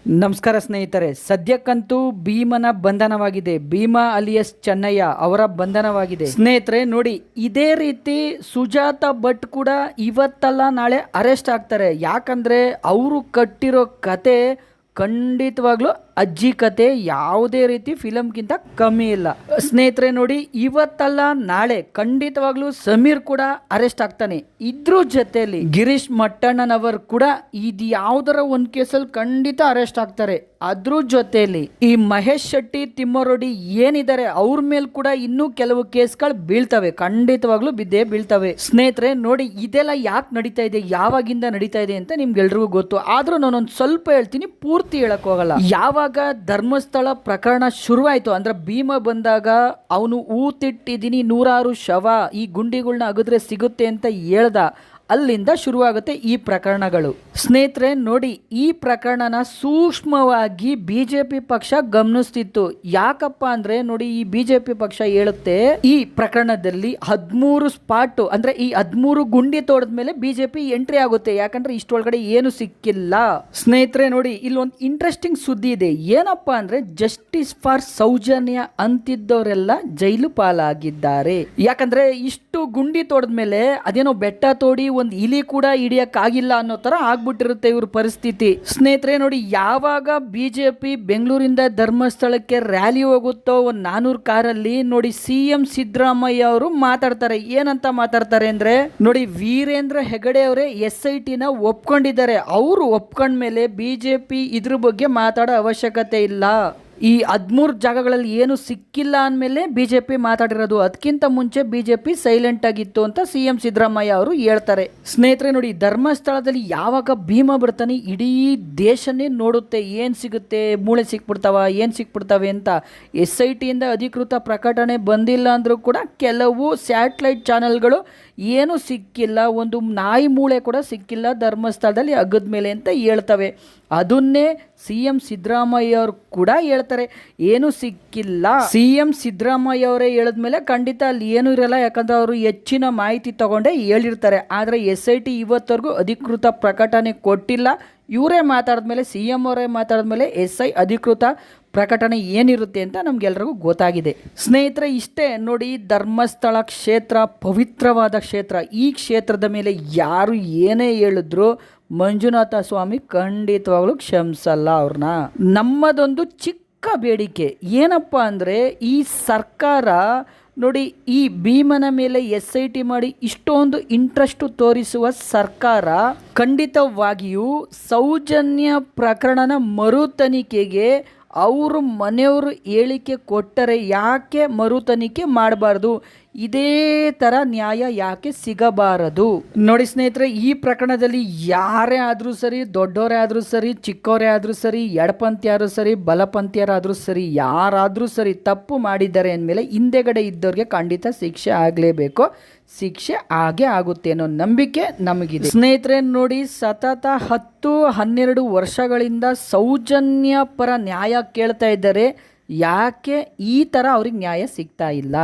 ನಮಸ್ಕಾರ ಸ್ನೇಹಿತರೆ, ಸದ್ಯಕ್ಕಂತೂ ಭೀಮನ ಬಂಧನವಾಗಿದೆ. ಭೀಮಾ ಅಲಿಯಸ್ ಚೆನ್ನಯ್ಯ ಅವರ ಬಂಧನವಾಗಿದೆ. ಸ್ನೇಹಿತರೆ ನೋಡಿ, ಇದೇ ರೀತಿ ಸುಜಾತ ಭಟ್ ಕೂಡ ಇವತ್ತಲ್ಲ ನಾಳೆ ಅರೆಸ್ಟ್ ಆಗ್ತಾರೆ. ಯಾಕಂದ್ರೆ ಅವರು ಕಟ್ಟಿರೋ ಕತೆ ಖಂಡಿತವಾಗ್ಲೂ ಅಜ್ಜಿ ಕತೆ, ಯಾವುದೇ ರೀತಿ ಫಿಲಮ್ಗಿಂತ ಕಮ್ಮಿ ಇಲ್ಲ. ಸ್ನೇಹಿತರೆ ನೋಡಿ, ಇವತ್ತಲ್ಲ ನಾಳೆ ಖಂಡಿತವಾಗ್ಲೂ ಸಮೀರ್ ಕೂಡ ಅರೆಸ್ಟ್ ಆಗ್ತಾನೆ. ಇದ್ರ ಜೊತೆಯಲ್ಲಿ ಗಿರೀಶ್ ಮಟ್ಟಣ್ಣನವರು ಕೂಡ ಇದು ಯಾವುದರ ಒಂದು ಕೇಸಲ್ಲಿ ಖಂಡಿತ ಅರೆಸ್ಟ್ ಆಗ್ತಾರೆ. ಅದ್ರ ಜೊತೆಯಲ್ಲಿ ಈ ಮಹೇಶ್ ಶೆಟ್ಟಿ, ತಿಮ್ಮರೋಡಿ ಏನಿದ್ದಾರೆ ಅವ್ರ ಮೇಲೆ ಕೂಡ ಇನ್ನೂ ಕೆಲವು ಕೇಸ್ಗಳು ಬೀಳ್ತವೆ, ಖಂಡಿತವಾಗ್ಲೂ ಬಿದ್ದೇ ಬೀಳ್ತವೆ. ಸ್ನೇಹಿತರೆ ನೋಡಿ, ಇದೆಲ್ಲ ಯಾಕೆ ನಡೀತಾ ಇದೆ, ಯಾವಾಗಿಂದ ನಡೀತಾ ಇದೆ ಅಂತ ನಿಮ್ಗೆಲ್ರಿಗೂ ಗೊತ್ತು. ಆದ್ರೂ ನಾನೊಂದು ಸ್ವಲ್ಪ ಹೇಳ್ತೀನಿ, ಪೂರ್ತಿ ಹೇಳಕ್ ಹೋಗಲ್ಲ. ಯಾವಾಗ ಧರ್ಮಸ್ಥಳ ಪ್ರಕರಣ ಶುರುವಾಯ್ತು ಅಂದ್ರೆ ಭೀಮ ಬಂದಾಗ ಅವನು ಊತಿಟ್ಟಿದ್ದೀನಿ 106 ಶವ, ಈ ಗುಂಡಿಗಳನ್ನ ಅಗದ್ರೆ ಸಿಗುತ್ತೆ ಅಂತ ಹೇಳ್ದ, ಅಲ್ಲಿಂದ ಶುರುವಾಗುತ್ತೆ ಈ ಪ್ರಕರಣಗಳು. ಸ್ನೇಹಿತರೆ ನೋಡಿ, ಈ ಪ್ರಕರಣನ ಸೂಕ್ಷ್ಮವಾಗಿ ಬಿಜೆಪಿ ಪಕ್ಷ ಗಮನಿಸ್ತಿತ್ತು. ಯಾಕಪ್ಪ ಅಂದ್ರೆ ನೋಡಿ, ಈ ಬಿಜೆಪಿ ಪಕ್ಷ ಹೇಳುತ್ತೆ ಈ ಪ್ರಕರಣದಲ್ಲಿ 13 ಸ್ಪಾಟ್ ಅಂದ್ರೆ ಈ 13 ಗುಂಡಿ ತೋಡದ್ಮೇಲೆ ಬಿಜೆಪಿ ಎಂಟ್ರಿ ಆಗುತ್ತೆ. ಯಾಕಂದ್ರೆ ಇಷ್ಟೊಳಗಡೆ ಏನು ಸಿಕ್ಕಿಲ್ಲ. ಸ್ನೇಹಿತರೆ ನೋಡಿ, ಇಲ್ಲೊಂದು ಇಂಟ್ರೆಸ್ಟಿಂಗ್ ಸುದ್ದಿ ಇದೆ. ಏನಪ್ಪ ಅಂದ್ರೆ ಜಸ್ಟಿಸ್ ಫಾರ್ ಸೌಜನ್ಯ ಅಂತಿದ್ದವರೆಲ್ಲ ಜೈಲು ಪಾಲಾಗಿದ್ದಾರೆ. ಯಾಕಂದ್ರೆ ಇಷ್ಟು ಗುಂಡಿ ತೋಡದ್ಮೇಲೆ ಅದೇನೋ ಬೆಟ್ಟ ತೋಡಿ ಒಂದು ಇಲಿ ಕೂಡ ಹಿಡಿಯಕ್ಕಾಗಿಲ್ಲ ಅನ್ನೋ ತರ ಆಗ್ಬಿಟ್ಟಿರುತ್ತೆ ಇವ್ರ ಪರಿಸ್ಥಿತಿ. ಸ್ನೇಹಿತರೆ ನೋಡಿ, ಯಾವಾಗ ಬಿಜೆಪಿ ಬೆಂಗಳೂರಿಂದ ಧರ್ಮಸ್ಥಳಕ್ಕೆ ರ್ಯಾಲಿ ಹೋಗುತ್ತೋ ಒಂದು 400 ಕಾರಲ್ಲಿ ನೋಡಿ, ಸಿಎಂ ಸಿದ್ದರಾಮಯ್ಯ ಅವರು ಮಾತಾಡ್ತಾರೆ. ಏನಂತ ಮಾತಾಡ್ತಾರೆ ಅಂದ್ರೆ ನೋಡಿ, ವೀರೇಂದ್ರ ಹೆಗಡೆ ಅವರೇ SIT ನ ಒಪ್ಕೊಂಡಿದ್ದಾರೆ. ಅವರು ಒಪ್ಕೊಂಡ್ಮೇಲೆ ಬಿಜೆಪಿ ಇದ್ರ ಬಗ್ಗೆ ಮಾತಾಡೋ ಅವಶ್ಯಕತೆ ಇಲ್ಲ. ಈ 13 ಜಾಗಗಳಲ್ಲಿ ಏನು ಸಿಕ್ಕಿಲ್ಲ ಅಂದಮೇಲೆ ಬಿಜೆಪಿ ಮಾತಾಡಿರೋದು. ಅದಕ್ಕಿಂತ ಮುಂಚೆ ಬಿಜೆಪಿ ಸೈಲೆಂಟ್ ಆಗಿತ್ತು ಅಂತ ಸಿಎಂ ಸಿದ್ದರಾಮಯ್ಯ ಅವರು ಹೇಳ್ತಾರೆ. ಸ್ನೇಹಿತರೆ ನೋಡಿ, ಧರ್ಮಸ್ಥಳದಲ್ಲಿ ಯಾವಾಗ ಭೀಮ ಬರ್ತಾನೆ ಇಡೀ ದೇಶನೇ ನೋಡುತ್ತೆ, ಏನ್ ಸಿಗುತ್ತೆ, ಮೂಳೆ ಸಿಕ್ಬಿಡ್ತಾವ, ಏನ್ ಸಿಕ್ಬಿಡ್ತವೆ ಅಂತ. SIT ಇಂದ ಅಧಿಕೃತ ಪ್ರಕಟಣೆ ಬಂದಿಲ್ಲ ಅಂದ್ರೂ ಕೂಡ ಕೆಲವು ಸ್ಯಾಟಲೈಟ್ ಚಾನೆಲ್ಗಳು ಏನು ಸಿಕ್ಕಿಲ್ಲ, ಒಂದು ನಾಯಿ ಮೂಳೆ ಕೂಡ ಸಿಕ್ಕಿಲ್ಲ ಧರ್ಮಸ್ಥಳದಲ್ಲಿ ಅಗ್ಗದ ಮೇಲೆ ಅಂತ ಹೇಳ್ತವೆ. ಅದನ್ನೇ ಸಿಎಂ ಸಿದ್ದರಾಮಯ್ಯ ಅವರು ಕೂಡ ಹೇಳ್ತಾರೆ, ಏನು ಸಿಕ್ಕಿಲ್ಲ. ಸಿಎಂ ಸಿದ್ದರಾಮಯ್ಯ ಅವರೇ ಹೇಳಿದ್ಮೇಲೆ ಖಂಡಿತ ಅಲ್ಲಿ ಏನು ಇರಲ್ಲ, ಯಾಕಂದ್ರೆ ಅವರು ಹೆಚ್ಚಿನ ಮಾಹಿತಿ ತಗೊಂಡೇ ಹೇಳಿರ್ತಾರೆ. ಆದರೆ SIT ಇವತ್ತವರೆಗೂ ಅಧಿಕೃತ ಪ್ರಕಟಣೆ ಕೊಟ್ಟಿಲ್ಲ. ಇವರೇ ಮಾತಾಡಿದ್ಮೇಲೆ, ಸಿಎಂ ಅವರೇ ಮಾತಾಡಿದ್ಮೇಲೆ SI ಅಧಿಕೃತ ಪ್ರಕಟಣೆ ಏನಿರುತ್ತೆ ಅಂತ ನಮ್ಗೆಲ್ರಿಗೂ ಗೊತ್ತಾಗಿದೆ. ಸ್ನೇಹಿತರೆ ಇಷ್ಟೇ ನೋಡಿ, ಧರ್ಮಸ್ಥಳ ಕ್ಷೇತ್ರ ಪವಿತ್ರವಾದ ಕ್ಷೇತ್ರ. ಈ ಕ್ಷೇತ್ರದ ಮೇಲೆ ಯಾರು ಏನೇ ಹೇಳಿದ್ರು ಮಂಜುನಾಥ ಸ್ವಾಮಿ ಖಂಡಿತವಾಗ್ಲೂ ಕ್ಷಮಿಸಲ್ಲ ಅವ್ರನ್ನ. ನಮ್ಮದೊಂದು ಚಿಕ್ಕ ಬೇಡಿಕೆ ಏನಪ್ಪ ಅಂದರೆ, ಈ ಸರ್ಕಾರ ನೋಡಿ, ಈ ಭೀಮನ ಮೇಲೆ SIT ಮಾಡಿ ಇಷ್ಟೊಂದು ಇಂಟ್ರೆಸ್ಟ್ ತೋರಿಸುವ ಸರ್ಕಾರ ಖಂಡಿತವಾಗಿಯೂ ಸೌಜನ್ಯ ಪ್ರಕರಣನ ಮರು ತನಿಖೆಗೆ ಅವರು ಮನೆಯವರು ಹೇಳಿಕೆ ಕೊಟ್ಟರೆ ಯಾಕೆ ಮರು ತನಿಖೆ ಮಾಡಬಾರ್ದು, ಇದೇ ಥರ ನ್ಯಾಯ ಯಾಕೆ ಸಿಗಬಾರದು? ನೋಡಿ ಸ್ನೇಹಿತರೆ, ಈ ಪ್ರಕರಣದಲ್ಲಿ ಯಾರೇ ಆದರೂ ಸರಿ, ದೊಡ್ಡವರೇ ಆದರೂ ಸರಿ, ಚಿಕ್ಕವರೇ ಆದರೂ ಸರಿ, ಎಡಪಂಥೀಯರು ಸರಿ, ಬಲಪಂಥೀಯರಾದರೂ ಸರಿ, ಯಾರಾದರೂ ಸರಿ ತಪ್ಪು ಮಾಡಿದ್ದಾರೆ ಅಂದಮೇಲೆ ಹಿಂದೆಗಡೆ ಇದ್ದವ್ರಿಗೆ ಖಂಡಿತ ಶಿಕ್ಷೆ ಆಗಲೇಬೇಕು. ಶಿಕ್ಷೆ ಆಗೇ ಆಗುತ್ತೆ ಅನ್ನೋ ನಂಬಿಕೆ ನಮಗಿದೆ. ಸ್ನೇಹಿತರೆ ನೋಡಿ, ಸತತ 10-12 ವರ್ಷಗಳಿಂದ ಸೌಜನ್ಯ ಪರ ನ್ಯಾಯ ಕೇಳ್ತಾ ಇದ್ದಾರೆ. ಯಾಕೆ ಈ ಥರ ಅವ್ರಿಗೆ ನ್ಯಾಯ ಸಿಗ್ತಾ ಇಲ್ಲ?